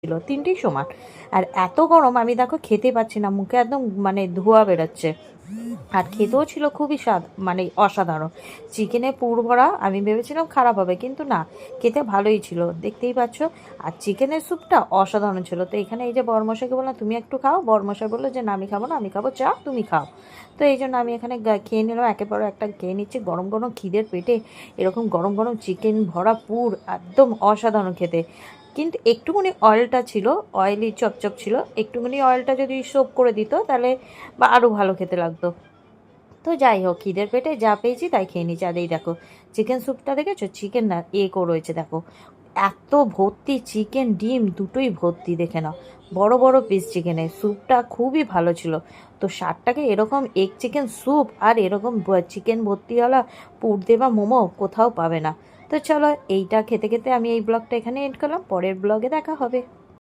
ছিল, তিনটেই সমান। আর এত গরম আমি দেখো খেতে পাচ্ছি না, মুখে একদম মানে ধোঁয়া বেরোচ্ছে। আর খেতেও ছিল খুবই স্বাদ, মানে অসাধারণ। চিকেনে পুর ভরা, আমি ভেবেছিলাম খারাপ হবে, কিন্তু না, খেতে ভালোই ছিল, দেখতেই পাচ্ছ। আর চিকেনের স্যুপটা অসাধারণ ছিল। তো এখানে এই যে বরমশাইকে বললাম তুমি একটু খাও, বরমশাই বললো যে না আমি খাবো না, আমি খাবো চা, তুমি খাও। তো এই জন্য আমি এখানে খেয়ে নিলাম, একের পর একটা খেয়ে নিচ্ছি। গরম গরম খিদের পেটে এরকম গরম গরম চিকেন ভরা পুর, একদম অসাধারণ খেতে। কিন্তু একটুখানি অয়েলটা ছিল, অয়েলি চপচপ ছিল, একটুখানি অয়েলটা যদি সোপ করে দিত তাহলে বা আরও ভালো খেতে লাগতো। তো যাই হোক, খিদের পেটে যা পেয়েছি তাই খেয়ে নিচ্ছি। আর এই দেখো চিকেন স্যুপটা দেখেছো, চিকেন না রয়েছে দেখো, এত ভর্তি চিকেন, ডিম দুটোই ভর্তি, দেখে নাও। বড় বড় পিস চিকেনের স্যুপটা খুবই ভালো ছিল। তো ষাটটাকে এরকম এগ চিকেন স্যুপ আর এরকম চিকেন ভর্তিওয়ালা পুর দেওয়া মোমো কোথাও পাবে না। তো চলো, এইটা খেতে খেতে আমি এই ব্লগটা এখানে এন্ড করলাম, পরের ব্লগে দেখা হবে।